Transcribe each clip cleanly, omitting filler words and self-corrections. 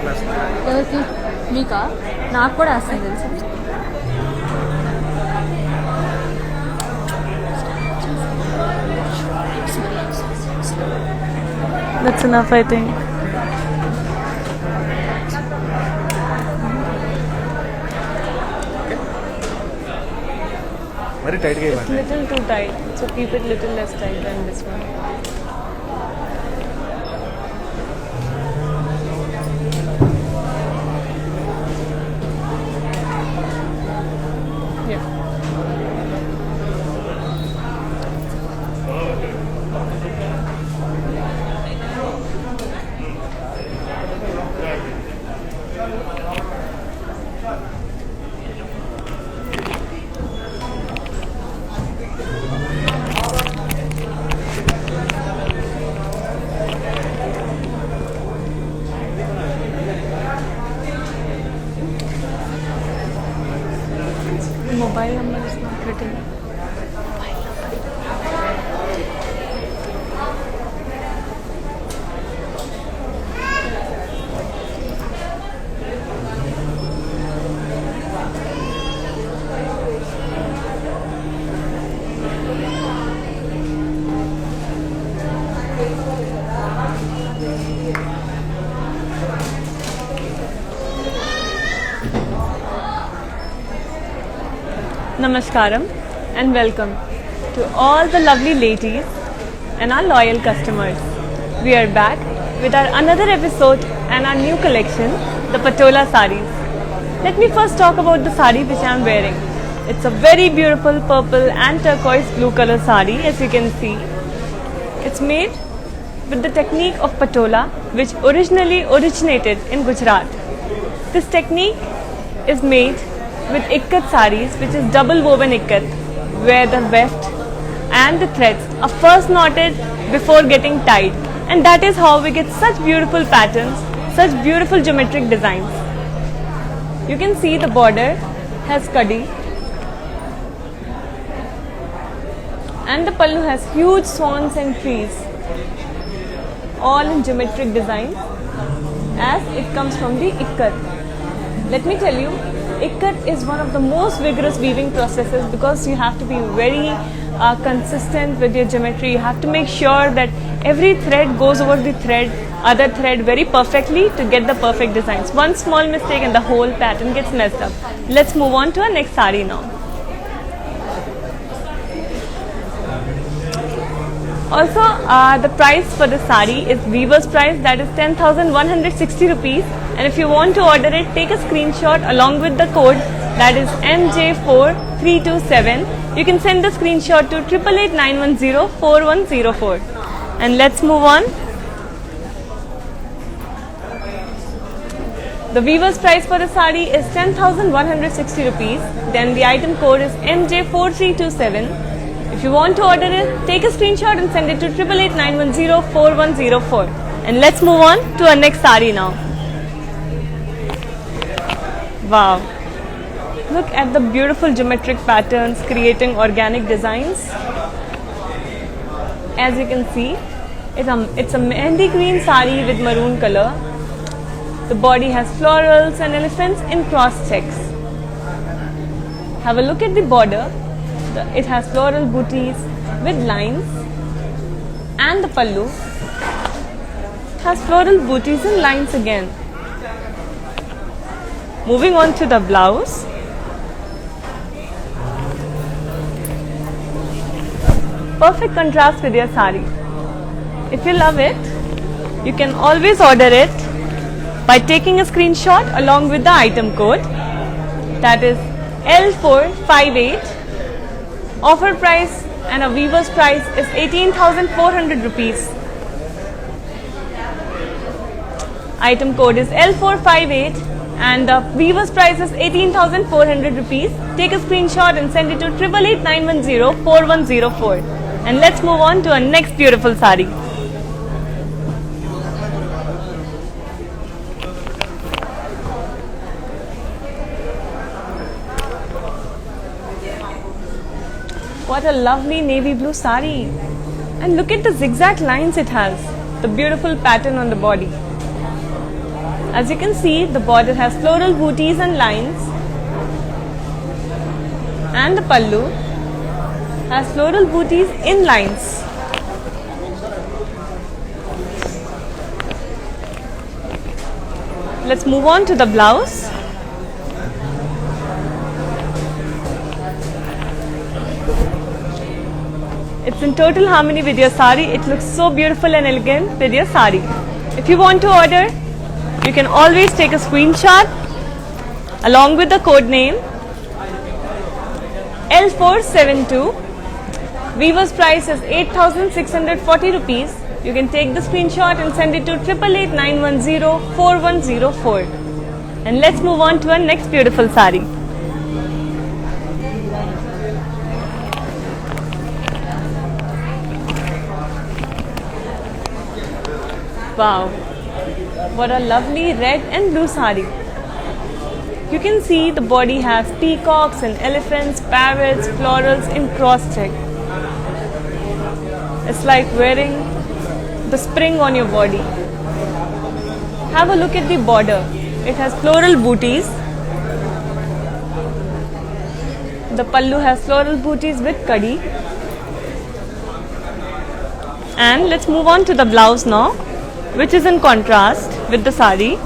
Class ఎవరికి మీకా నాకు కూడా వస్తాయి తెలుసా That's enough, I think. మరి టైట్గా It's ఇవ్వండి. little too tight, so keep it little less tight than this one. Yeah. Mobile number is not written. Namaskaram and welcome to all the lovely ladies and our loyal customers. We are back with our another episode and our new collection, the Patola sarees. Let me first talk about the saree which I am wearing. It's a very beautiful purple and turquoise blue color saree, as you can see. It's made with the technique of Patola, which originally originated in Gujarat. This technique is made with ikkat sarees, which is double woven ikkat, where the weft and the threads are first knotted before getting tied, and that is how we get such beautiful patterns, such beautiful geometric designs. You can see the border has kadi, and the pallu has huge swans and trees, all in geometric design, as it comes from the ikkat. Let me tell you, ikkat is one of the most vigorous weaving processes because you have to be very consistent with your geometry. You have to make sure that every thread goes over the other thread very perfectly to get the perfect designs. One small mistake and the whole pattern gets messed up. Let's move on to our next saree now. Also, the price for the saree is weaver's price, that is 10,160 rupees. And if you want to order it, take a screenshot along with the code, that is MJ4327. You can send the screenshot to 8889104104. And let's move on. The weaver's price for the saree is 10,160 rupees. Then the item code is MJ4327. If you want to order it, take a screenshot and send it to 8889104104. And let's move on to our next saree now. Wow. Look at the beautiful geometric patterns creating organic designs. As you can see, it's a mehendi green saree with maroon color. The body has florals and elephants in cross checks. Have a look at the border. It has floral booties with lines, and the pallu has floral booties and lines again. Moving on to the blouse. Perfect contrast with your saree. If you love it, you can always order it by taking a screenshot along with the item code, that is L458. Offer price and a weaver's price is 18,400 rupees. Item code is L458 and the weaver's price is 18,400 rupees. Take a screenshot and send it to 8889104104. And let's move on to our next beautiful saree. What a lovely navy blue saree. And look at the zigzag lines it has. The beautiful pattern on the body. As you can see, the border has floral booties and lines, and the pallu has floral booties in lines. Let's move on to the blouse. It's in total harmony with your sari. It looks so beautiful and elegant with your sari. If you want to order, you can always take a screenshot along with the code name L472. Weaver's price is 8,640 rupees. You can take the screenshot and send it to 8889104104. And let's move on to our next beautiful sari. Wow, what a lovely red and blue sari. You can see the body has peacocks and elephants, parrots, florals in cross check. It's like wearing the spring on your body. Have a look at the border. It has floral booties. The pallu has floral booties with kadi. And let's move on to the blouse now, which is in contrast with the sari.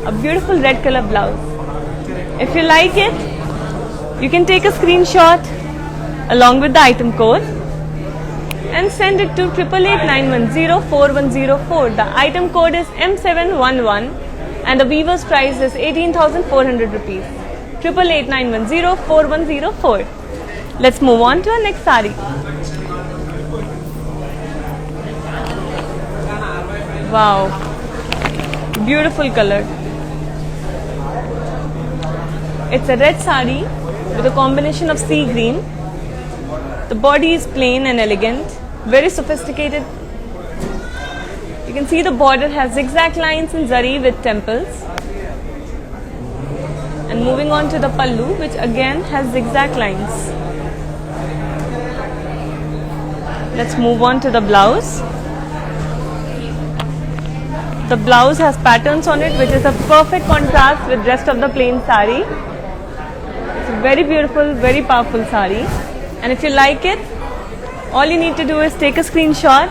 A beautiful red color blouse. If you like it, you can take a screenshot along with the item code and send it to 8889104104. The item code is M711 and the weaver's price is 18,400 rupees. 8889104104. Let's move on to our next sari. Wow, beautiful color. It's a red sari with a combination of sea green. The body is plain and elegant, very sophisticated. You can see the border has zigzag lines and zari with temples. And moving on to the pallu, which again has zigzag lines. Let's move on to the blouse. The blouse has patterns on it, which is a perfect contrast with rest of the plain sari. It's a very beautiful, very powerful sari. And if you like it, all you need to do is take a screenshot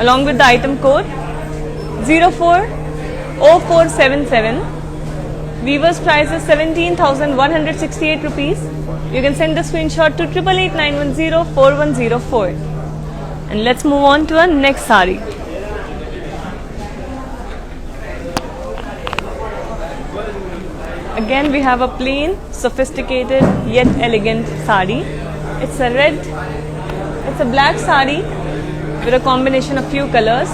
along with the item code 040477. Weaver's price is 17,168 rupees. You can send the screenshot to 8889104104. And let's move on to our next sari. Again, we have a plain, sophisticated yet elegant sari. It's a black sari with a combination of few colors,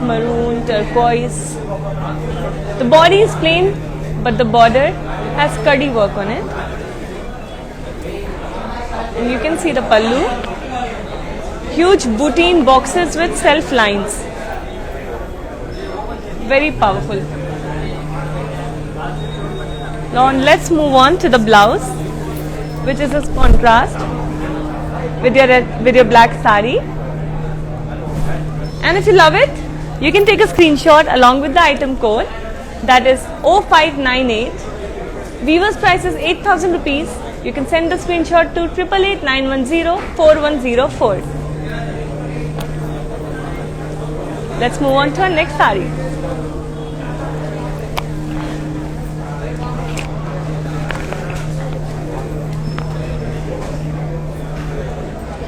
maroon, turquoise. The body is plain, but the border has kadi work on it. And you can see the pallu, huge butine boxes with self lines. Very powerful. Now let's move on to the blouse, which is a contrast with your black sari. And if you love it, you can take a screenshot along with the item code, that is 0598. Weaver's price is 8,000 rupees. You can send the screenshot to 8889104104. Let's move on to our next sari.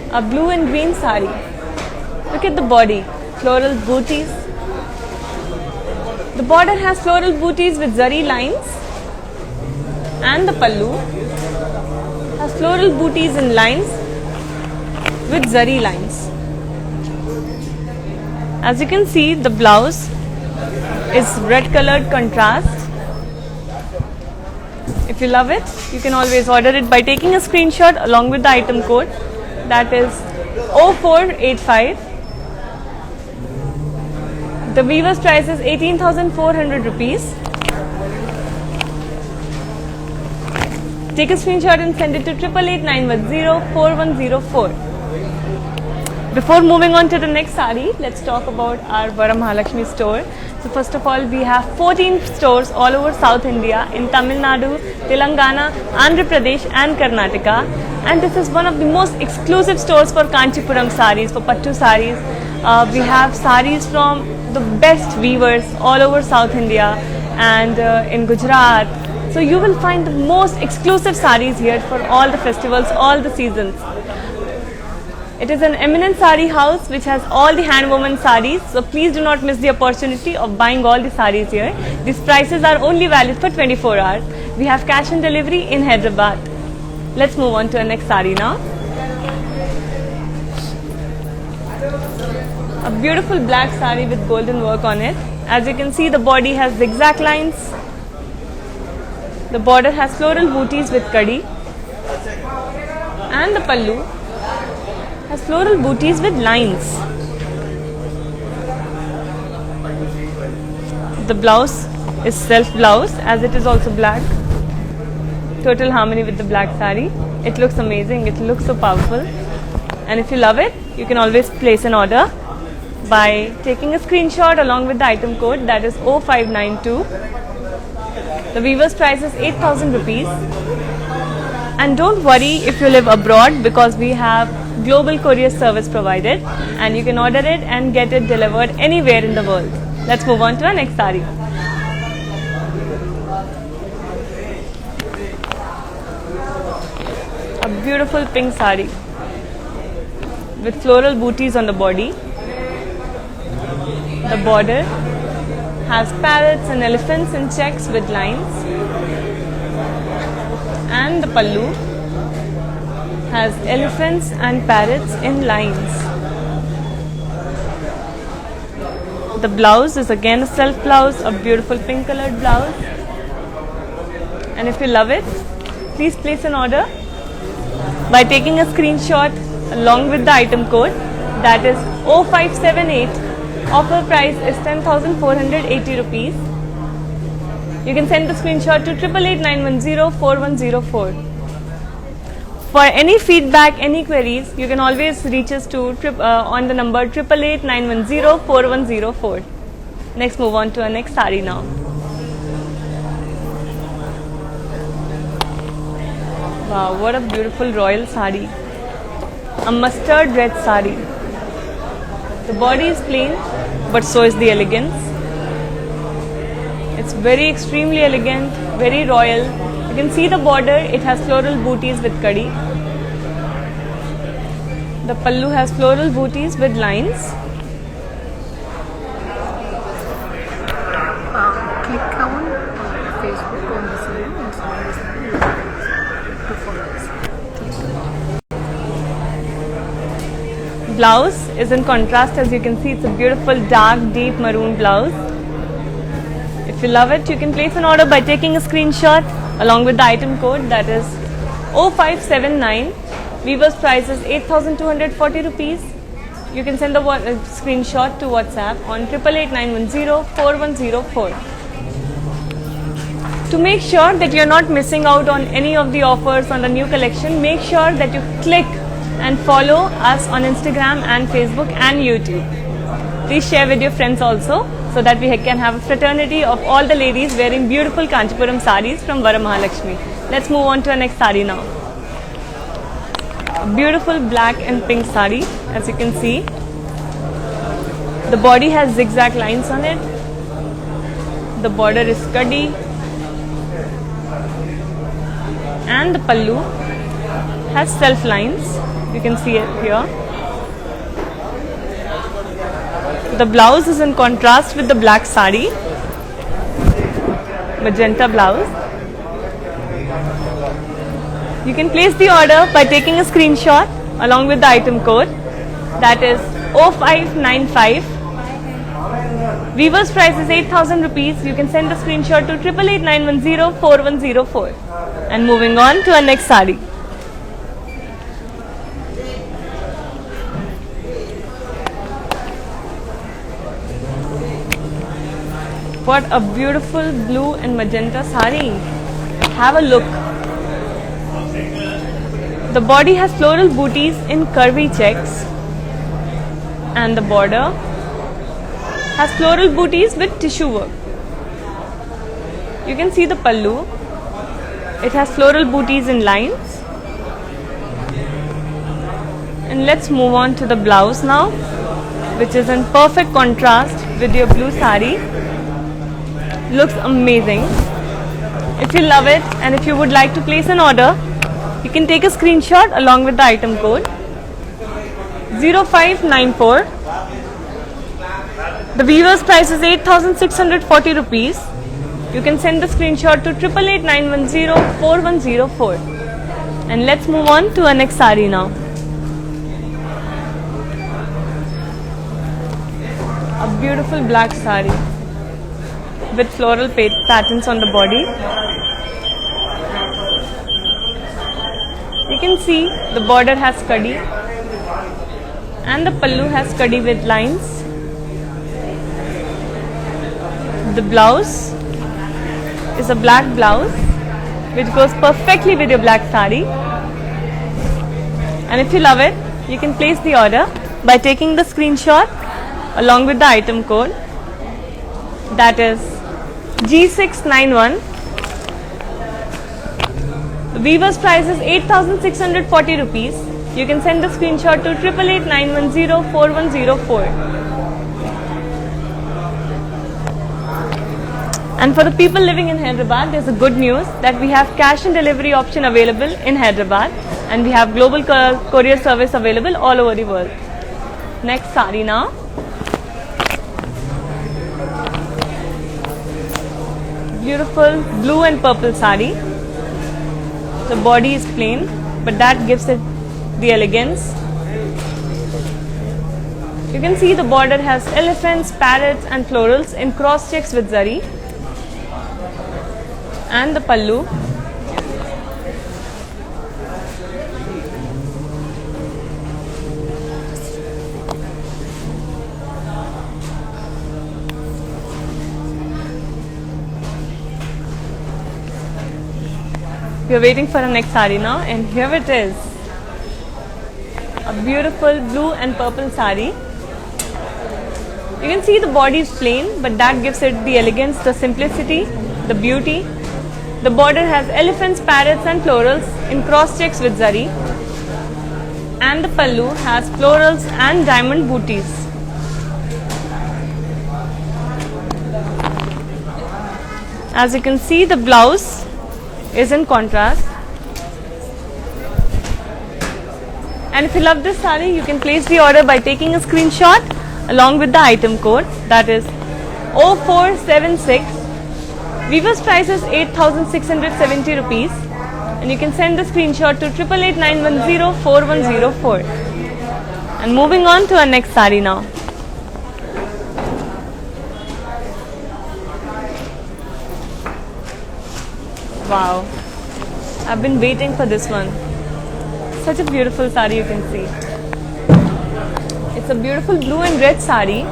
A blue and green sari. Look at the body, floral booties. The border has floral booties with zari lines, and the pallu has floral booties and lines with zari lines. As you can see, the blouse is red colored contrast. If you love it, you can always order it by taking a screenshot along with the item code, that is 0485. The weaver's price is 18,400 rupees. Take a screenshot and send it to 8889104104. Before moving on to the next sari, let's talk about our Varamahalakshmi store. So first of all, we have 14 stores all over South India in Tamil Nadu, Telangana, Andhra Pradesh and Karnataka. And this is one of the most exclusive stores for Kanchipuram saris, for Pattu saris. We have saris from the best weavers all over South India and in Gujarat. So you will find the most exclusive saris here for all the festivals, all the seasons. It is an eminent sari house which has all the hand-woven saris. So please do not miss the opportunity of buying all the saris here. These prices are only valid for 24 hours. We have cash on delivery in Hyderabad. Let's move on to our next sari now. A beautiful black sari with golden work on it. As you can see, the body has zigzag lines. The border has floral booties with kadi. And the pallu has floral booties with lines. The blouse is self blouse as it is also black. Total harmony with the black sari. It looks amazing, it looks so powerful. And if you love it, you can always place an order by taking a screenshot along with the item code, that is 0592. The weaver's price is 8,000 rupees. And don't worry if you live abroad, because we have global courier service provided and you can order it and get it delivered anywhere in the world. Let's move on to our next sari. A beautiful pink sari with floral booties on the body. The border has parrots and elephants in checks with lines, and the pallu has elephants and parrots in lines. The blouse is again a self blouse, a beautiful pink colored blouse. And if you love it, please place an order by taking a screenshot along with the item code, that is 0578. Offer price is 10,480 rupees. You can send the screenshot to 8889104104. For any feedback, any queries, you can always reach us to on the number 8889104104. Next, move on to our next sari now. Wow, what a beautiful royal sari. A mustard red sari. The body is plain, but so is the elegance. It's very extremely elegant, very royal. You can see the border, it has floral booties with kadi. The pallu has floral booties with lines. Click on Facebook on this link and follow this to follow us. Blouse is in contrast, as you can see, it's a beautiful dark deep maroon blouse. If you love it, you can place an order by taking a screenshot along with the item code, that is 0579. Weaver's price is 8,240 rupees. You can send the screenshot to WhatsApp on 8889104104. To make sure that you are not missing out on any of the offers on the new collection, make sure that you click and follow us on Instagram and Facebook and YouTube. Please share with your friends also, so that we can have a fraternity of all the ladies wearing beautiful Kanchipuram saris from Varamahalakshmi. Let's move on to our next sari now. A beautiful black and pink sari, as you can see. The body has zigzag lines on it. The border is kadi. And the pallu has self lines. You can see it here. The blouse is in contrast with the black sari. Magenta blouse. You can place the order by taking a screenshot along with the item code, that is 0595. Weaver's price is 8,000 rupees. You can send the screenshot to 8889104104. And moving on to our next sari. What a beautiful blue and magenta sari. Have a look. The body has floral booties in curvy checks. and the border has floral booties with tissue work. You can see the pallu. It has floral booties in lines. And let's move on to the blouse now, which is in perfect contrast with your blue sari. Looks amazing. If you love it and if you would like to place an order, you can take a screenshot along with the item code 0594. The weaver's price is 8,640 rupees. You can send the screenshot to 8889104104. And let's move on to our next sari now. A beautiful black sari with floral patterns on the body. You can see the border has kadi and the pallu has kadi with lines. The blouse is a black blouse which goes perfectly with your black sari. And if you love it, you can place the order by taking the screenshot along with the item code, that is G691. The weaver's price is 8,640 rupees. You can send the screenshot to 8889104104. And for the people living in Hyderabad, there's a good news that we have cash and delivery option available in Hyderabad, and we have global courier service available all over the world. Next sari now. Beautiful blue and purple sari. The body is plain, but that gives it the elegance. You can see the border has elephants, parrots and florals in cross checks with zari. And the pallu. We are waiting for our next sari now, and here it is. A beautiful blue and purple sari. You can see the body is plain, but that gives it the elegance, the simplicity, the beauty. The border has elephants, parrots and florals in cross checks with zari. And the pallu has florals and diamond booties. As you can see, the blouse is in contrast. And if you love this sari, you can place the order by taking a screenshot along with the item code, that is 0476. Weaver's price is 8,670 rupees, and you can send the screenshot to 8889104104. And moving on to our next sari now. Wow, I've been waiting for this one. Such a beautiful sari, you can see. It's a beautiful blue and red sari.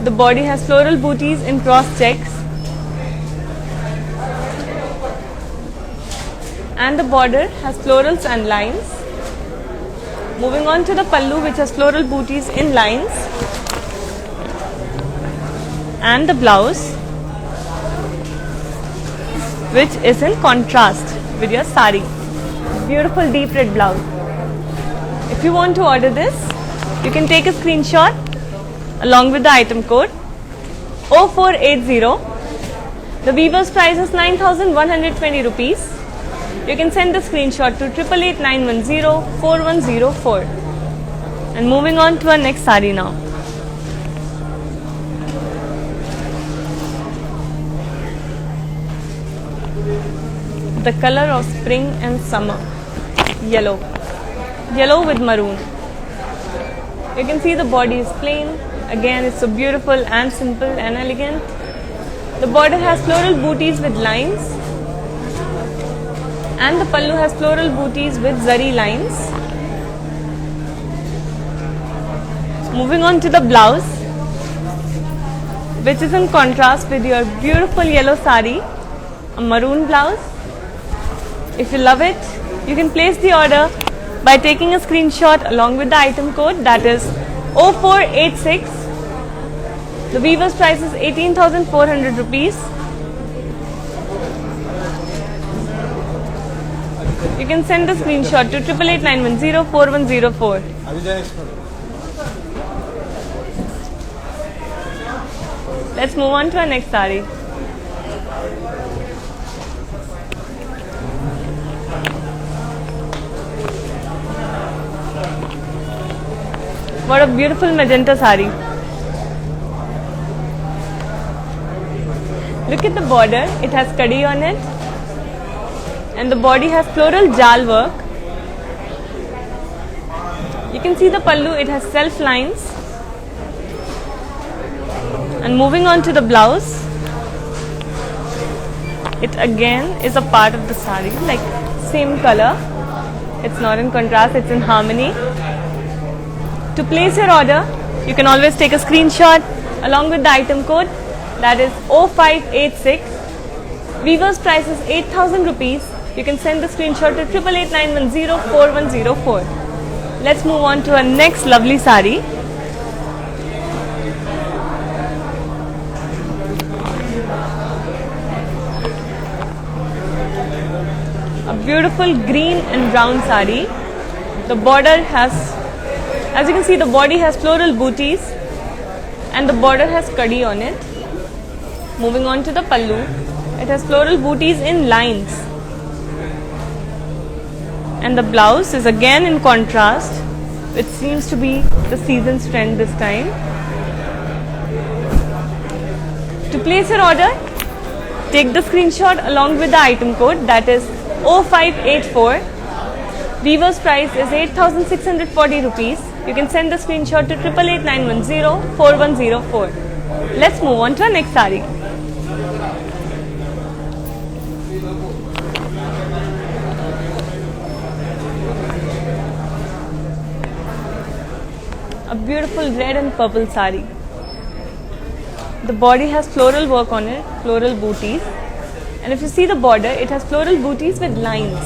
The body has floral booties in cross checks. And the border has florals and lines. Moving on to the pallu, which has floral booties in lines. And the blouse, which is in contrast with your sari. Beautiful deep red blouse. If you want to order this, you can take a screenshot along with the item code 0480. The weaver's price is 9,120 rupees. You can send the screenshot to 8889104104. And moving on to our next sari now. The color of spring and summer, yellow with maroon. You can see the body is plain. Again, it's so beautiful and simple and elegant. The border has floral booties with lines, and the pallu has floral booties with zari lines. Moving on to the blouse, which is in contrast with your beautiful yellow sari, a maroon blouse. If you love it, you can place the order by taking a screenshot along with the item code, that is 0486. The weaver's price is 18,400 rupees. You can send the screenshot to 8889104104. Let's move on to our next saree. What a beautiful magenta saree. Look at the border, it has kadi on it, and the body has floral jal work. You can see the pallu, it has self lines. And moving on to the blouse, it again is a part of the saree, like same color. It's not in contrast, it's in harmony. To place your order, you can always take a screenshot along with the item code, that is 0586. Weaver's price is 8,000 rupees. You can send the screenshot to 8889104104. Let's move on to our next lovely saree. A beautiful green and brown saree. The border has, as you can see, the body has floral booties and the border has kadi on it. Moving on to the pallu, it has floral booties in lines. And the blouse is again in contrast, which seems to be the season's trend this time. To place your order, take the screenshot along with the item code, that is 0584. Weaver's price is 8,640 rupees. You can send the screenshot to 8889104104. Let's move on to our next saree. A beautiful red and purple saree. The body has floral work on it, floral booties. And if you see the border, it has floral booties with lines.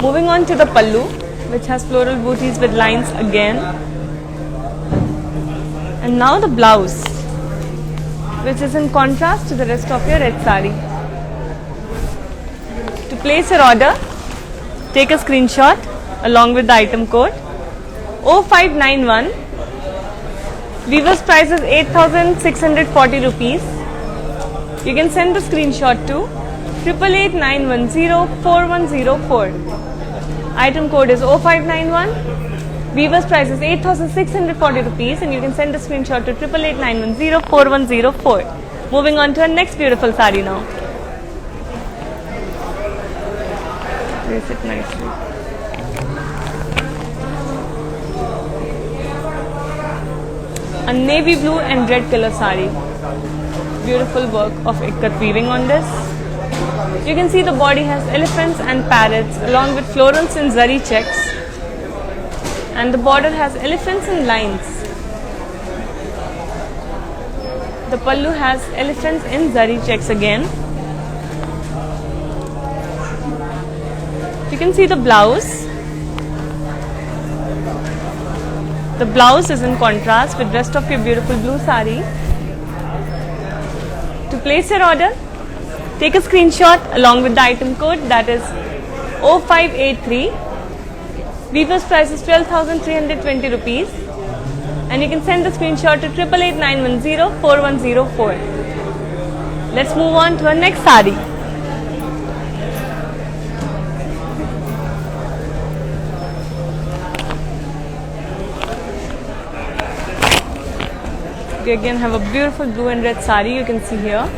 Moving on to the pallu, which has floral booties with lines again. And now the blouse, which is in contrast to the rest of your red saree. To place your order, take a screenshot along with the item code 0591. Weaver's price is 8,640 rupees. You can send the screenshot to 8889104104. Item code is 0591. Weaver's price is 8,640 rupees, and you can send a screenshot to 8889104104. Moving on to our next beautiful saree now. Place it nicely. A navy blue and red color saree. Beautiful work of ikat weaving on this. You can see the body has elephants and parrots along with florals and zari checks, and the border has elephants and lines. The pallu has elephants in zari checks again. You can see the blouse. The blouse is in contrast with rest of your beautiful blue saree. To place your order, take a screenshot along with the item code, that is 0583. Weaver's price is 12,320 rupees, and you can send the screenshot to 8889104104. Let's move on to our next saree. We again have a beautiful blue and red saree, you can see here.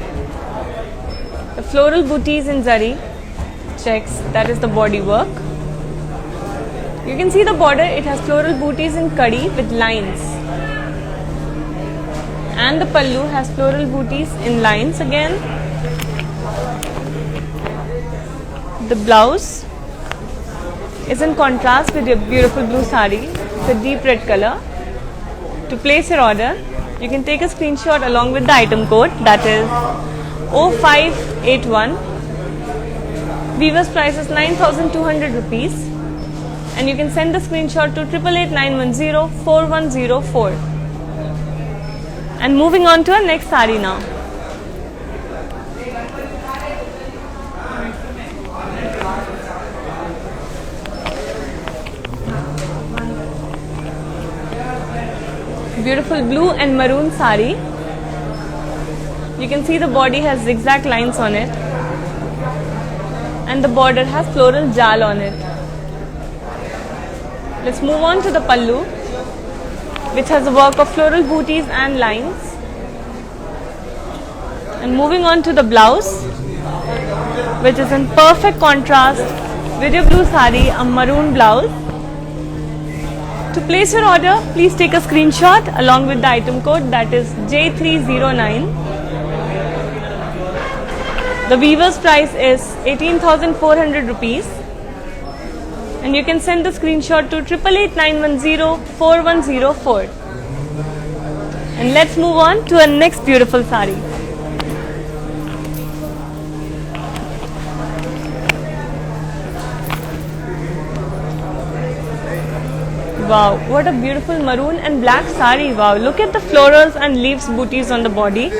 The floral booties in zari checks, that is the body work. You can see the border, it has floral booties in kadi with lines. And the pallu has floral booties in lines again. The blouse is in contrast with your beautiful blue saree. It's a deep red color. To place your order, you can take a screenshot along with the item code, that is 0581. Weaver's price is 9,200 rupees. and you can send the screenshot to 8889104104. And moving on to our next sari now. Beautiful blue and maroon sari. You can see the body has zigzag lines on it, and the border has floral jal on it. Let's move on to the pallu, which has a work of floral booties and lines. And moving on to the blouse, which is in perfect contrast with your blue sari, a maroon blouse. To place your order, please take a screenshot along with the item code, that is J309. The weaver's price is 18,400 rupees, and you can send the screenshot to 8889104104. And let's move on to our next beautiful sari. Wow, what a beautiful maroon and black sari. Wow, look at the florals and leaves booties on the body.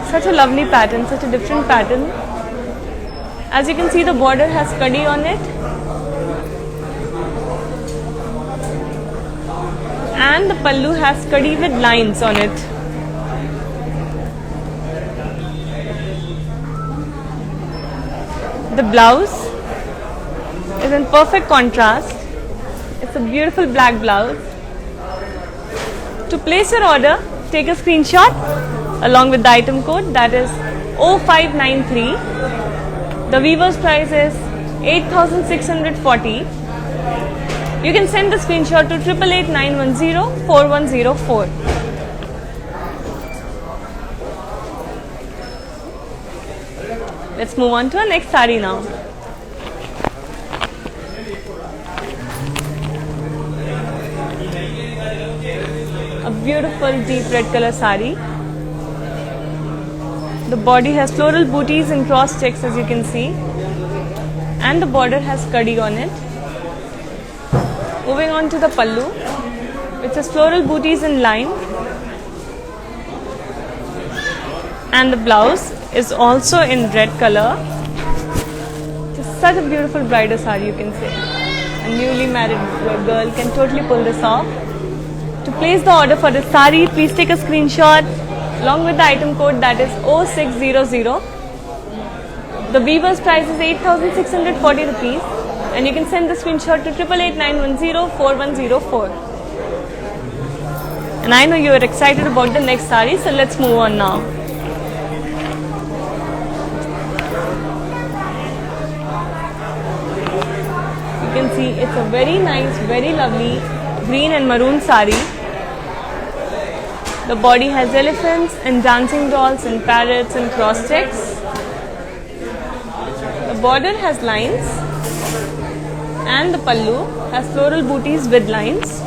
Such a lovely pattern, such a different pattern. As you can see, the border has kadi on it, and the pallu has kadi with lines on it. The blouse is in perfect contrast. It's a beautiful black blouse. To place your order, take a screenshot along with the item code, that is 0593. The weaver's price is 8,640. You can send the screenshot to 8889104104. Let's move on to our next sari now. A beautiful deep red color sari. The body has floral booties and cross checks, as you can see, and the border has kadi on it. Moving on to the pallu, which has floral booties in line, and the blouse is also in red color. Just such a beautiful bridal sari, you can say. A newly married girl can totally pull this off. To place the order for this sari, please take a screenshot along with the item code, that is 0600. The weaver's price is 8,640 rupees, and you can send the screenshot to 8889104104. And I know you are excited about the next sari, so let's move on now. You can see it's a very nice, very lovely green and maroon sari. The body has elephants and dancing dolls and parrots and cross checks. The border has lines, and the pallu has floral booties with lines.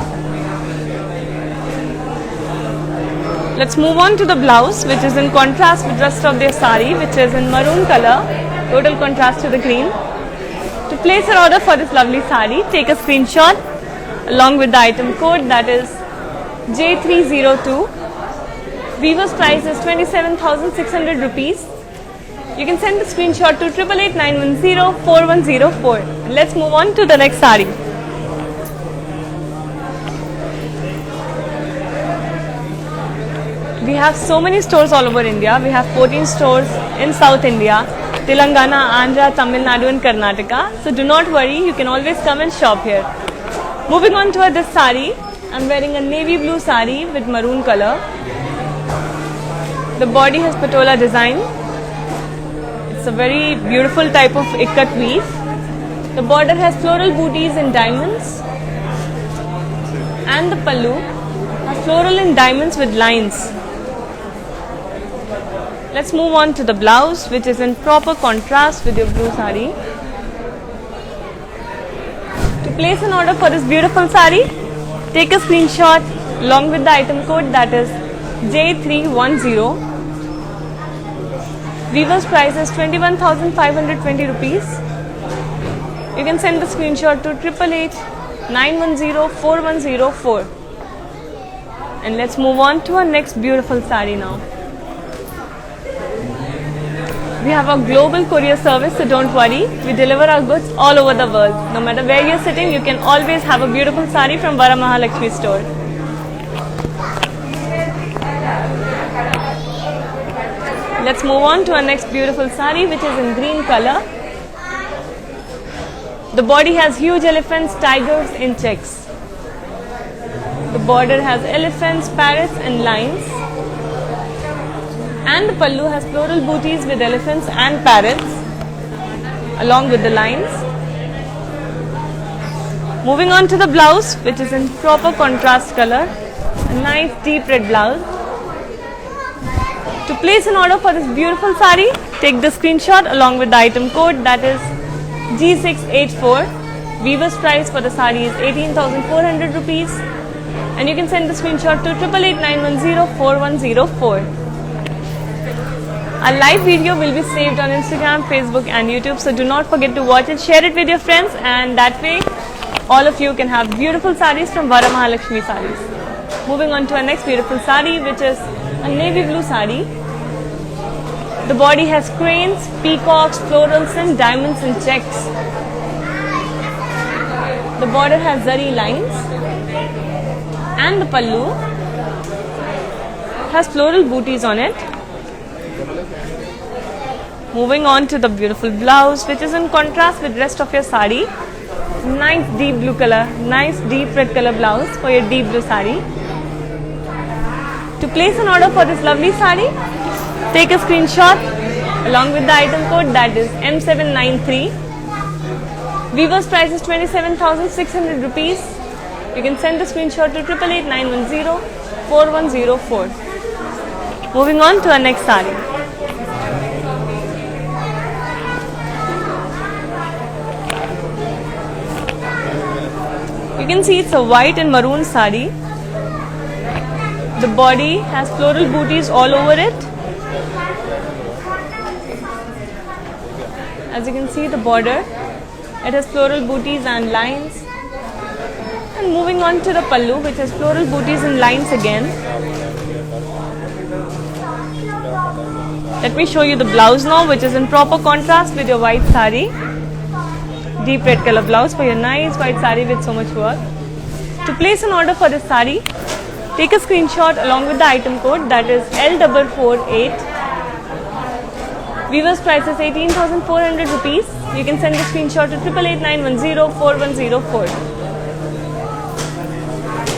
Let's move on to the blouse, which is in contrast with the rest of their sari, which is in maroon color, total contrast to the green. To place your order for this lovely sari, take a screenshot along with the item code, that is J302. Weaver's price is 27,600 rupees. You can send the screenshot to 8889104104. Let's move on to the next sari. We have so many stores all over India. We have 14 stores in South India, Telangana, Andhra, Tamil Nadu and Karnataka. So do not worry, you can always come and shop here. Moving on to this sari, I'm wearing a navy blue sari with maroon color. The body has patola design. It's a very beautiful type of ikat weave. The border has floral booties and diamonds, and the pallu has floral and diamonds with lines. Let's move on to the blouse, which is in proper contrast with your blue sari. To place an order for this beautiful sari, take a screenshot along with the item code, that is J310. Weaver's price is 21,520 rupees. you can send the screenshot to 888-910-4104. And let's move on to our next beautiful sari now. We have a global courier service, so don't worry. We deliver our goods all over the world. No matter where you're sitting, you can always have a beautiful sari from Varamahalakshmi store. Let's move on to our next beautiful sari, which is in green color. The body has huge elephants, tigers in checks. The border has elephants, parrots and lions. And the pallu has floral booties with elephants and parrots along with the lines. Moving on to the blouse, which is in proper contrast color. A nice deep red blouse. To place an order for this beautiful sari, take the screenshot along with the item code, that is G684. Weaver's price for the sari is 18,400 rupees. And you can send the screenshot to 888-910-4104. Our live video will be saved on Instagram, Facebook and YouTube, so do not forget to watch it, share it with your friends, and that way all of you can have beautiful saris from Varamahalakshmi sarees. Moving on to our next beautiful sari, which is a navy blue sari. The body has cranes, peacocks, florals and diamonds and checks. The border has zari lines and the pallu has floral booties on it. Moving on to the beautiful blouse, which is in contrast with rest of your sari. Nice deep blue color, nice deep red color blouse for your deep blue sari. To place an order for this lovely sari, take a screenshot along with the item code, that is M793. Weaver's price is 27,600 rupees. You can send the screenshot to 888-910-4104. Moving on to our next sari. You can see it's a white and maroon sari. The body has floral booties all over it. As you can see, the border, it has floral booties and lines. And moving on to the pallu, which has floral booties and lines again. Let me show you the blouse now, which is in proper contrast with your white sari. Deep red color blouse for your nice white sari with so much work. To place an order for this sari, take a screenshot along with the item code, that is L448. Weaver's price is 18,400 rupees. You can send the screenshot to 888-910-4104.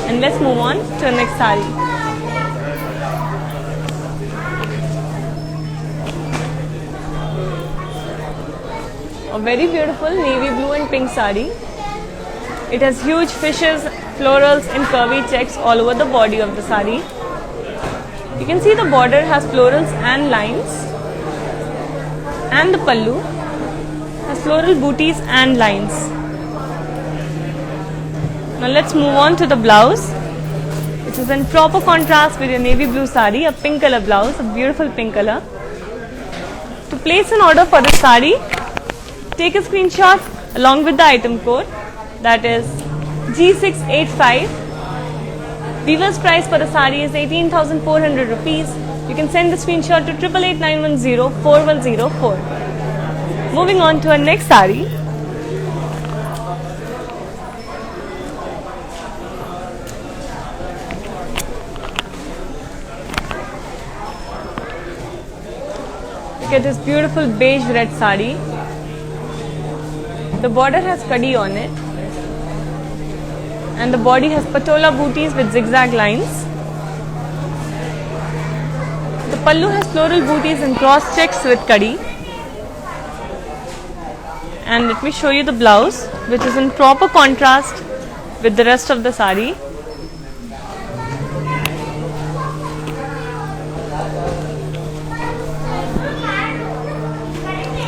And let's move on to the next sari. A very beautiful navy blue and pink sari. It has huge fishes, florals and curvy checks all over the body of the sari. You can see the border has florals and lines. And the pallu has floral booties and lines. Now let's move on to the blouse, which is in proper contrast with your navy blue sari, a pink color blouse, a beautiful pink color. To place an order for this sari, take a screenshot along with the item code, that is G685. Weaver's price for the sari is 18,400 rupees. You can send the screenshot to 888-910-4104. Moving on to our next sari. Look at this beautiful beige red sari. The border has kadi on it. And the body has patola booties with zigzag lines. The pallu has floral booties and cross checks with kadi. And let me show you the blouse, which is in proper contrast with the rest of the sari.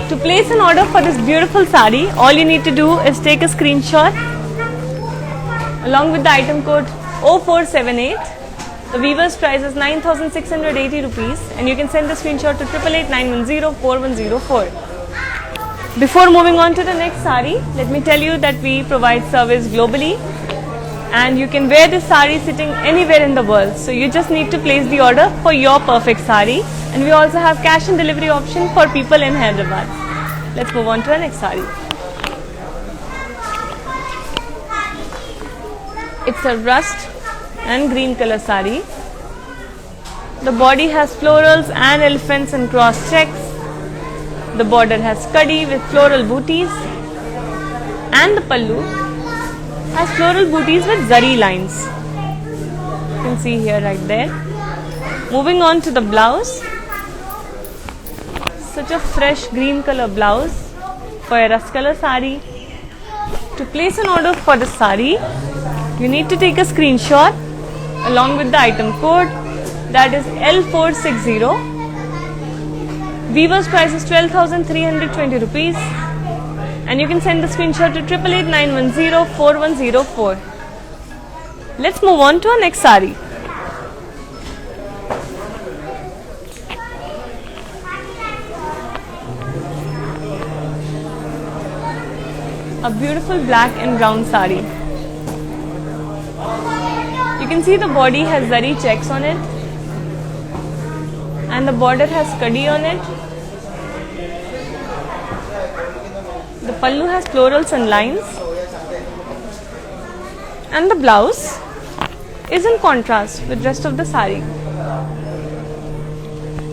To place an order for this beautiful sari, all you need to do is take a screenshot along with the item code 0478. The weaver's price is 9,680 rupees, and you can send the screenshot to 888-910-4104. Before moving on to the next sari, let me tell you that we provide service globally and you can wear this sari sitting anywhere in the world. So you just need to place the order for your perfect sari, and we also have cash and delivery option for people in Hyderabad. Let's move on to the next sari. It's a rust and green color sari. The body has florals and elephants and cross checks. The border has kadi with floral booties, and the pallu has floral booties with zari lines. You can see here right there. Moving on to the blouse. Such a fresh green color blouse for a rust color sari. To place an order for the sari, you need to take a screenshot along with the item code, that is L460. Weaver's price is 12,320 rupees, and you can send the screenshot to 8889104104. Let's move on to our next sari. A beautiful black and brown sari. You can see the body has zari checks on it, and the border has kadi on it. The pallu has florals and lines, and the blouse is in contrast with rest of the sari.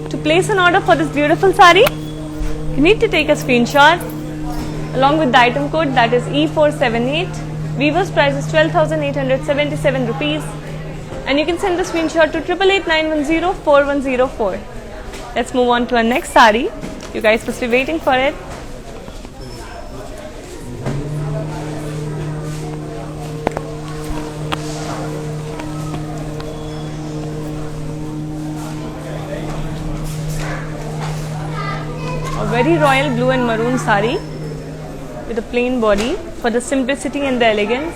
To place an order for this beautiful sari, you need to take a screenshot along with the item code, that is E478. Weaver's price is 12,877 rupees, and you can send the screenshot to 8889104104. Let's move on to our next sari. You guys must be waiting for it. A very royal blue and maroon sari with a plain body for the simplicity and the elegance.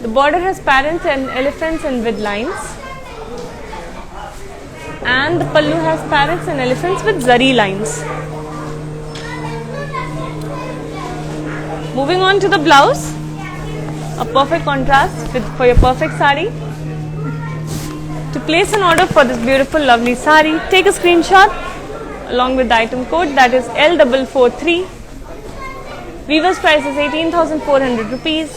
The border has parrots and elephants and with lines, and the pallu has parrots and elephants with zari lines. Moving on to the blouse, a perfect contrast for your perfect sari. To place an order for this beautiful lovely sari, take a screenshot along with the item code, that is L443. Weaver's price is 18,400 rupees.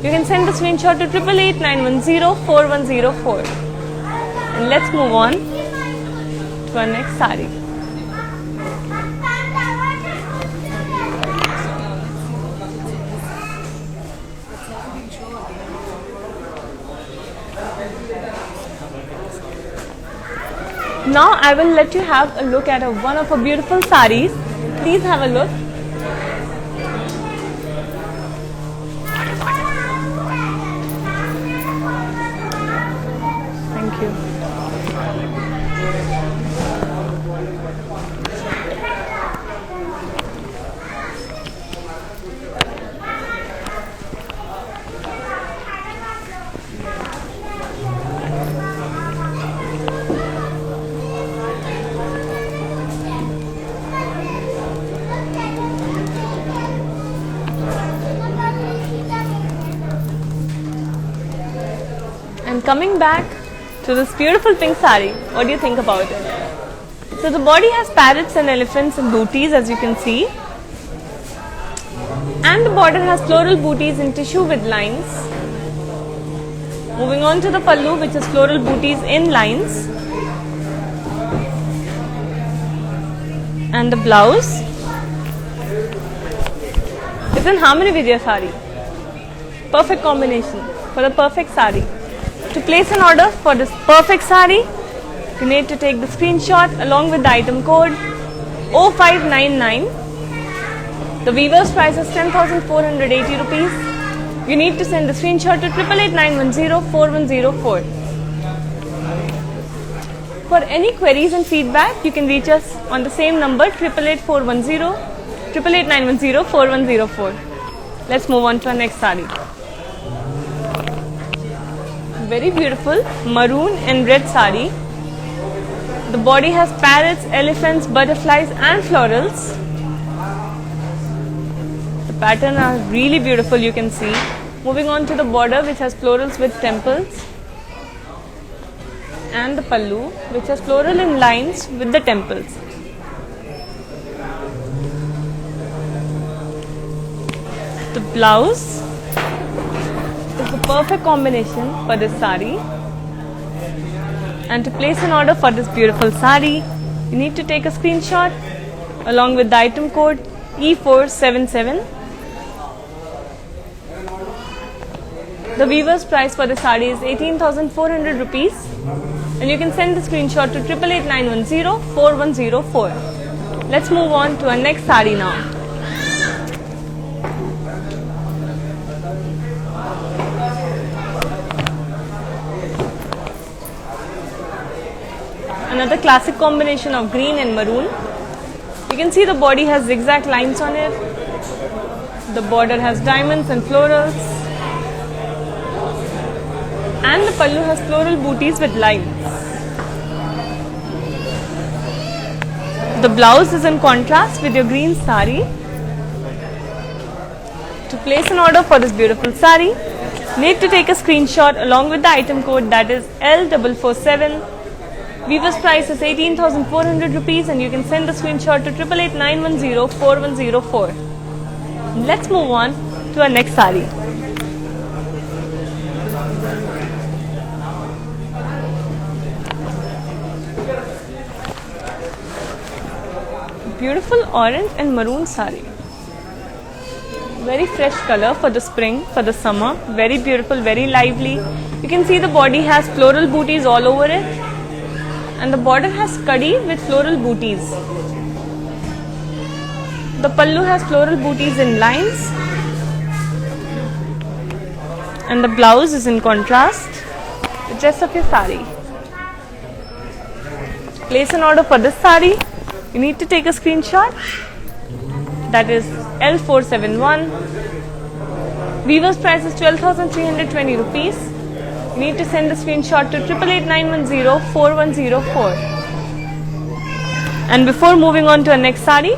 You can send the screenshot to 8889104104. And let's move on to our next sari. Now I will let you have a look at one of our beautiful saris. Please have a look. Thank you. And coming back to this beautiful pink sari, what do you think about it? So the body has parrots and elephants and booties, as you can see, and the border has floral booties in tissue with lines. Moving on to the pallu, which is floral booties in lines, and the blouse is in harmony with your sari. Perfect combination for the perfect sari. To place an order for this perfect sari, you need to take the screenshot along with the item code 0599. The weaver's price is 10,480 rupees. You need to send the screenshot to 8889104104. For any queries and feedback, you can reach us on the same number 888-410 8889104104. Let's move on to our next sari. Very beautiful maroon and red sari. The body has parrots, elephants, butterflies and florals. pattern are really beautiful, you can see. Moving on to the border, which has florals with temples, and the pallu, which has floral in lines with the temples. The blouse is the perfect combination for this sari. And to place an order for this beautiful sari, you need to take a screenshot along with the item code E477. The weaver's price for the sari is 18,400 rupees, and you can send the screenshot to 8889104104. Let's move on to our next sari now. Another classic combination of green and maroon. You can see the body has zigzag lines on it. The border has diamonds and florals. And the pallu has floral booties with lines. The blouse is in contrast with your green sari. To place an order for this beautiful sari, you need to take a screenshot along with the item code, that is L447. Weaver's price is 18,400 rupees, and you can send the screenshot to 8889104104. Let's move on to our next sari. Beautiful orange and maroon sari. Very fresh color for the spring, for the summer. Very beautiful, very lively. You can see the body has floral booties all over it. And the border has kadi with floral booties. The pallu has floral booties in lines, and the blouse is in contrast with the rest of your sari. Place an order for this sari. You need to take a screenshot, that is L471. Weaver's price is 12,320 rupees. You need to send the screenshot to 8889104104. And before moving on to our next sari,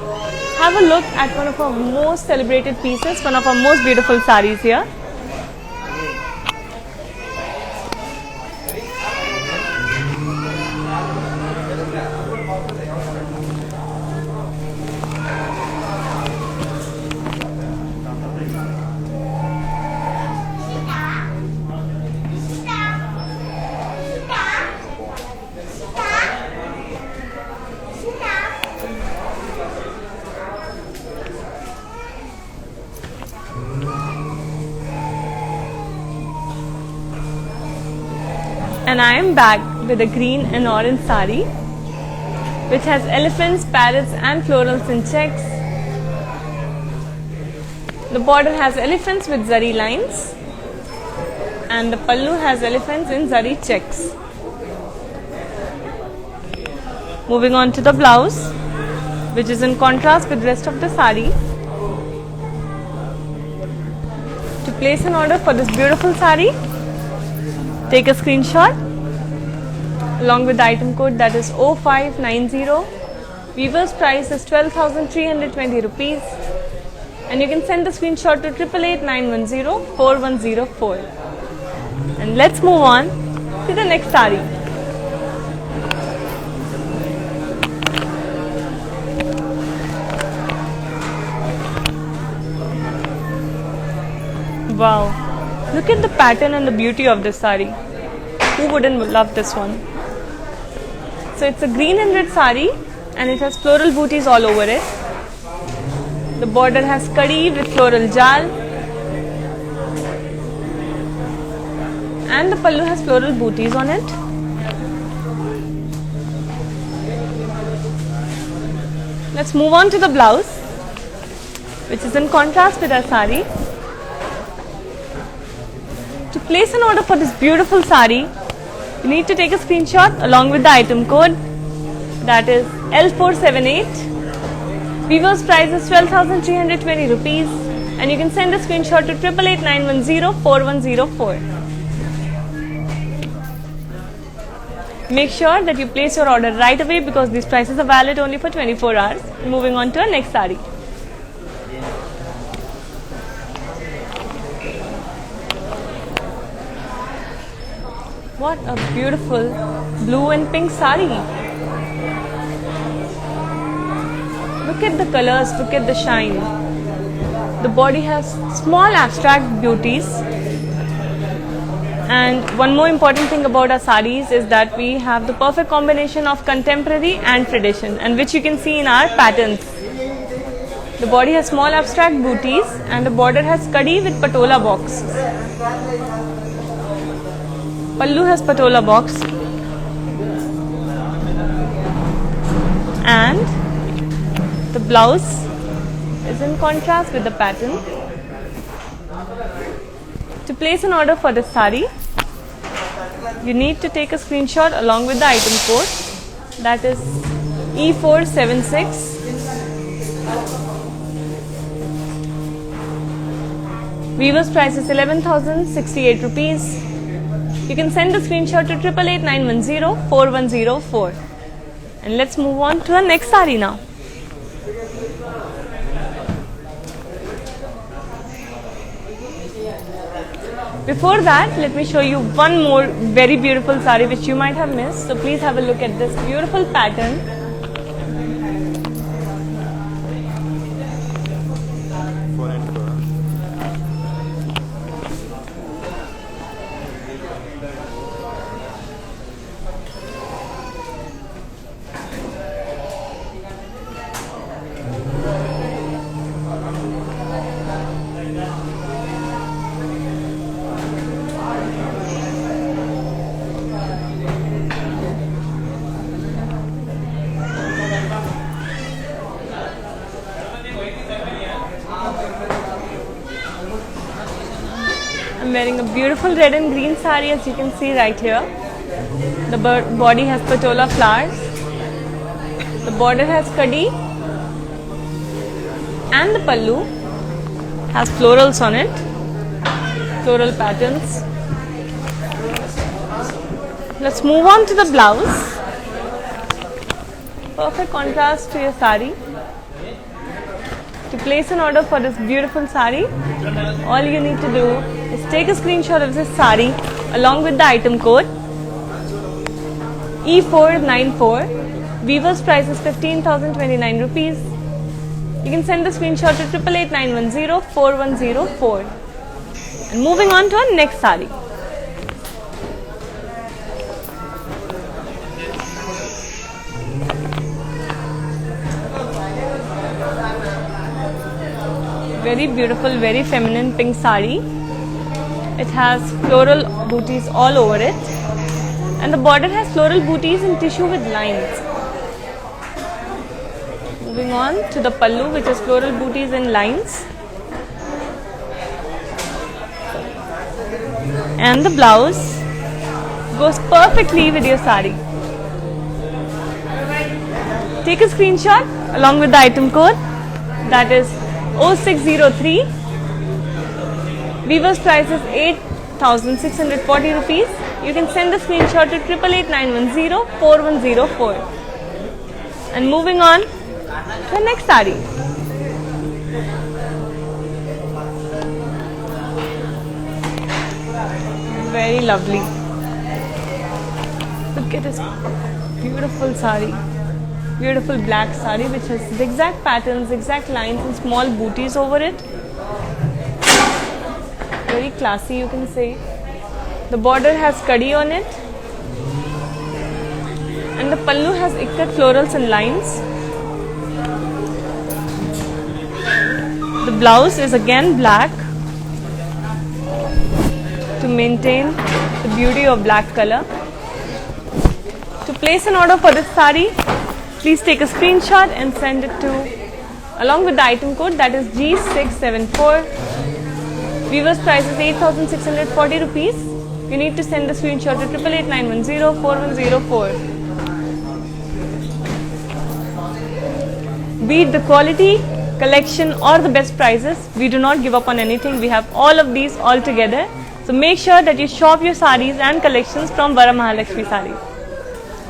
have a look at one of our most celebrated pieces, one of our most beautiful saris here. And I am back with a green and orange sari, which has elephants, parrots and florals in checks. The border has elephants with zari lines, and the pallu has elephants in zari checks. Moving on to the blouse, which is in contrast with the rest of the sari. To place an order for this beautiful sari, take a screenshot along with the item code, that is 0590. Weaver's price is 12,320 rupees, and you can send the screenshot to 8889104104. And let's move on to the next sari. Wow, look at the pattern and the beauty of this sari. Who wouldn't love this one? So it's a green and red sari, and it has floral booties all over it. The border has kadi with floral jal, and the pallu has floral booties on it. Let's move on to the blouse, which is in contrast with our sari. To place an order for this beautiful sari, you need to take a screenshot along with the item code, that is L478. Weaver's price is 12,320 rupees, and you can send a screenshot to 8889104104. Make sure that you place your order right away, because these prices are valid only for 24 hours. Moving on to our next sari. What a beautiful blue and pink sari. Look at the colors, look at the shine. The body has small abstract beauties. And one more important thing about our saris is that we have the perfect combination of contemporary and tradition, and which you can see in our patterns. The body has small abstract booties and the border has kadi with patola box. Pallu has patola box and the blouse is in contrast with the pattern. To place an order for this sari, you need to take a screenshot along with the item code, that is E476. Weaver's price is 11,068 rupees. You can send the screenshot to 8889104104. And let's move on to our next sari now. Before that, let me show you one more very beautiful sari which you might have missed. So please have a look at this beautiful pattern. I'm wearing a beautiful red and green sari, as you can see right here. The body has patola flowers. The border has kadi and the pallu has florals on it, floral patterns. Let's move on to the blouse. Perfect contrast to your sari. To place an order for this beautiful sari, all you need to do is take a screenshot of this sari along with the item code E494. Weaver's price is 15,029 rupees. You can send the screenshot to 8889104104. And moving on to our next sari. Very beautiful, very feminine pink sari. It has floral booties all over it, and the border has floral booties in tissue with lines. Moving on to the pallu, which has floral booties and lines, and the blouse goes perfectly with your sari. Take a screenshot along with the item code, that is 0603. Weaver's price is 8,640 rupees. You can send the screenshot to 8889104104. And moving on to the next sari. Very lovely. Look at this beautiful sari. Beautiful black sari which has zigzag patterns, zigzag lines and small booties over it. Very classy, you can say. The border has kadi on it, and the pallu has ikat florals and lines. The blouse is again black to maintain the beauty of black color. To place an order for this sari, please take a screenshot and send it to along with the item code, that is G674. Weaver's price is 8,640 rupees. You need to send the screenshot to 8889104104. Be it the quality, collection or the best prices, we do not give up on anything. We have all of these all together. So make sure that you shop your saris and collections from Varamahalakshmi Sarees.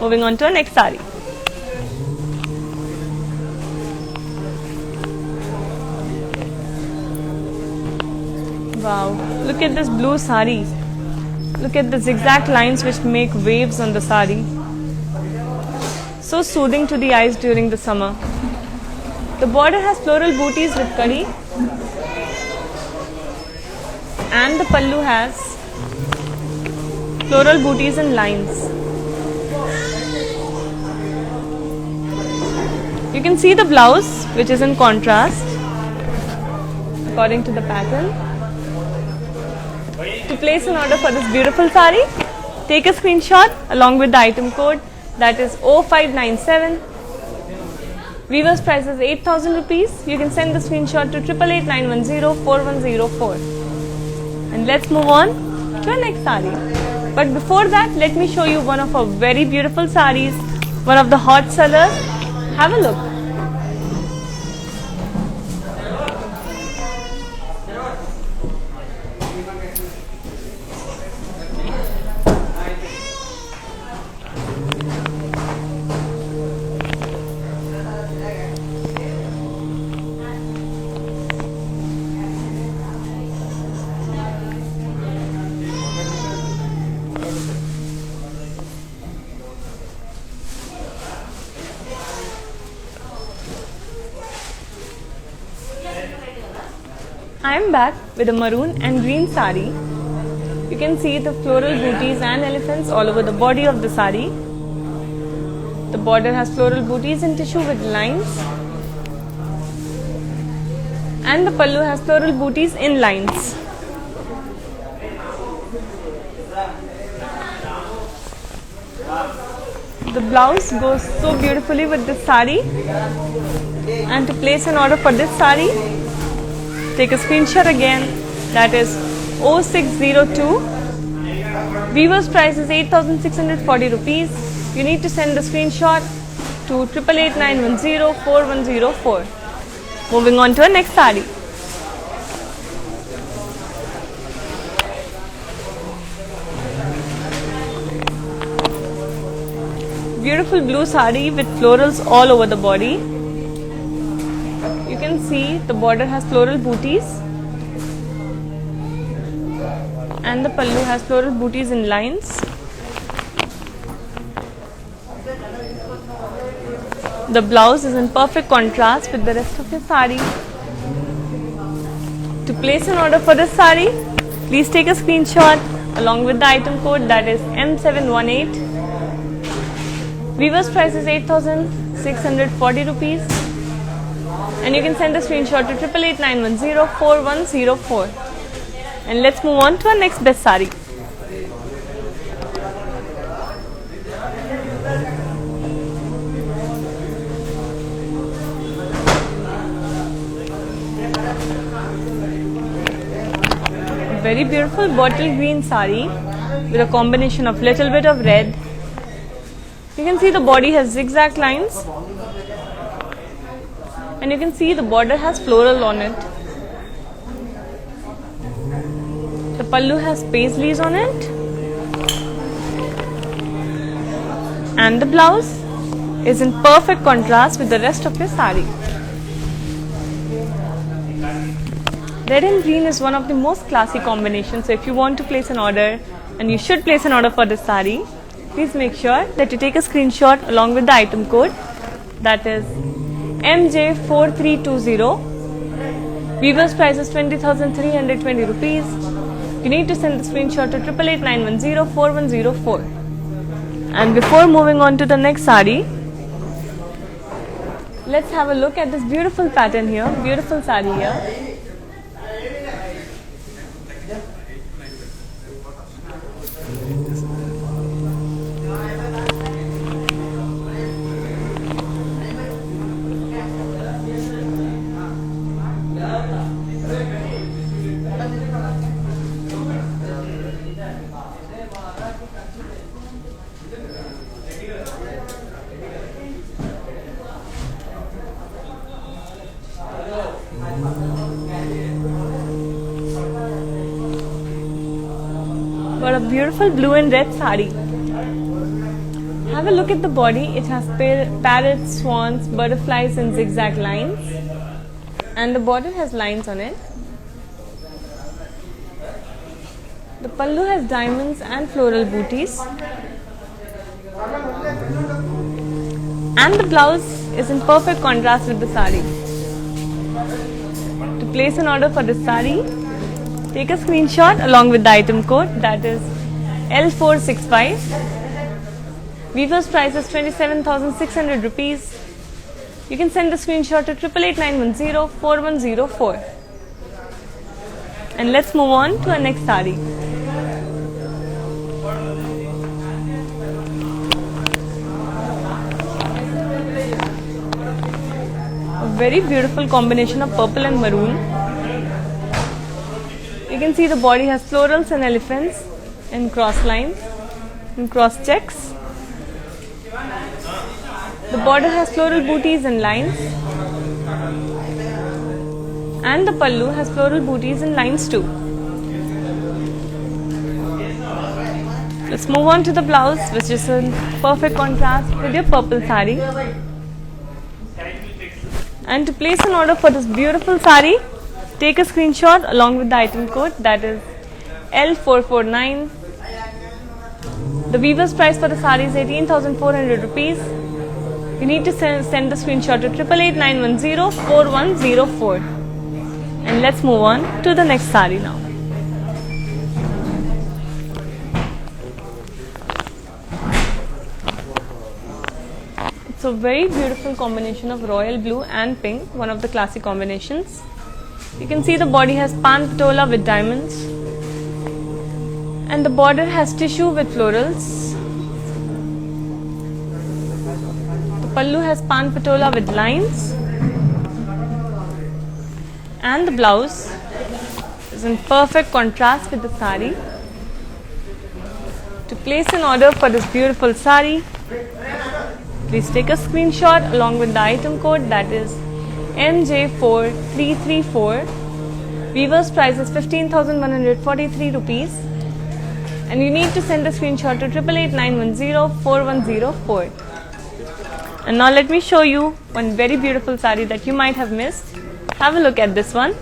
Moving on to our next sari. Wow, look at this blue sari. Look at the zigzag lines which make waves on the sari. So soothing to the eyes during the summer. The border has floral booties with kadi, and the pallu has floral booties and lines. You can see the blouse, which is in contrast according to the pattern. To place an order for this beautiful sari, take a screenshot along with the item code, that is 0597. Weaver's price is 8,000 rupees. You can send the screenshot to 8889104104. And let's move on to our next sari. But before that, let me show you one of our very beautiful saris, one of the hot sellers. Have a look. I am back with a maroon and green sari. You can see the floral booties and elephants all over the body of the sari. The border has floral booties in tissue with lines, and the pallu has floral booties in lines. The blouse goes so beautifully with this sari. And to place an order for this sari, take a screenshot again, that is 0602. Weaver's price is 8,640 rupees. You need to send the screenshot to 8889104104. Moving on to our next sari. Beautiful blue sari with florals all over the body. You can see the border has floral booties, and the pallu has floral booties in lines. The blouse is in perfect contrast with the rest of your sari. To place an order for this sari, please take a screenshot along with the item code, that is M718. Weaver's price is 8,640 rupees. And you can send a screenshot to 8889104104. And let's move on to our next best sari. Very beautiful bottle green sari with a combination of little bit of red. You can see the body has zigzag lines. And you can see the border has floral on it. The pallu has paisleys on it. And the blouse is in perfect contrast with the rest of your sari. Red and green is one of the most classy combinations. So if you want to place an order, and you should place an order for this sari, please make sure that you take a screenshot along with the item code, that is MJ4320. Weaver's price is 20,320 rupees. You need to send the screenshot to 8889104104. And before moving on to the next sari, let's have a look at this beautiful pattern here, beautiful sari here. Got a beautiful blue and red sari. Have a look at the body. It has parrots, swans, butterflies and zigzag lines, and the border has lines on it. The pallu has diamonds and floral booties. And the blouse is in perfect contrast with the sari. To place an order for this sari, take a screenshot along with the item code, that is L465. Weaver's price is 27,600 rupees. You can send the screenshot to 8889104104. And let's move on to our next sari. A very beautiful combination of purple and maroon. You can see the body has florals and elephants in cross lines and cross checks. The border has floral booties and lines, and the pallu has floral booties and lines too. Let's move on to the blouse, which is in perfect contrast with your purple sari. And to place an order for this beautiful sari, take a screenshot along with the item code, that is L449. The weaver's price for the sari is 18,400 rupees. You need to send the screenshot to 8889104104. And let's move on to the next sari now. It's a very beautiful combination of royal blue and pink, one of the classic combinations. You can see the body has pan patola with diamonds, and the border has tissue with florals. The pallu has pan patola with lines, and the blouse is in perfect contrast with the sari. To place an order for this beautiful sari, please take a screenshot along with the item code, that is MJ4334. Weaver's price is 15,143 rupees, and you need to send a screenshot to 8889104104. And now let me show you one very beautiful sari that you might have missed. Have a look at this one.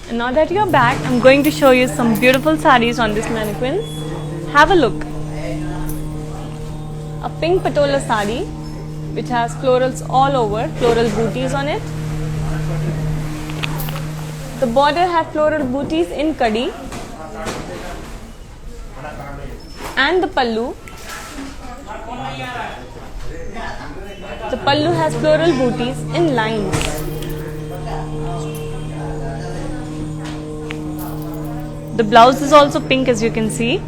And now that you're back, I'm going to show you some beautiful saris on this mannequins. Have a look. A pink patola sari which has florals all over, floral booties on it. The border has floral booties in kadi, and the pallu. The pallu has floral booties in lines. The blouse is also pink, as you can see.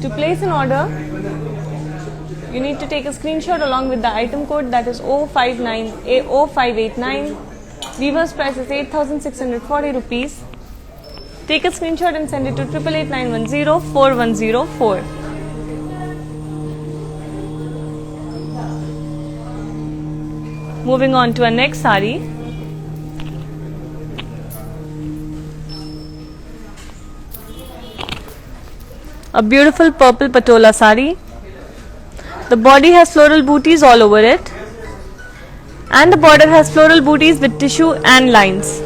To place an order, you need to take a screenshot along with the item code, that is 0589. Weaver's price is 8,640 rupees. Take a screenshot and send it to 8889104104. Moving on to our next sari. A beautiful purple patola sari. The body has floral booties all over it, and the border has floral booties with tissue and lines.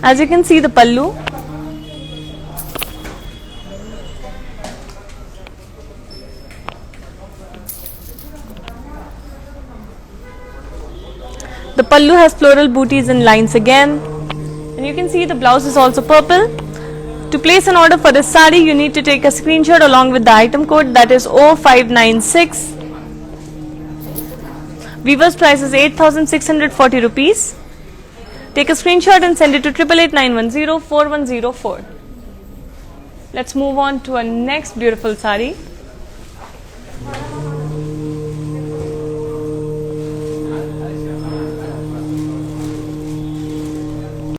As you can see, the pallu. The pallu has floral booties and lines again, and you can see the blouse is also purple. To place an order for this sari, you need to take a screenshot along with the item code, that is 0596. Weaver's price is 8,640 rupees. Take a screenshot and send it to 8889104104. Let's move on to our next beautiful sari.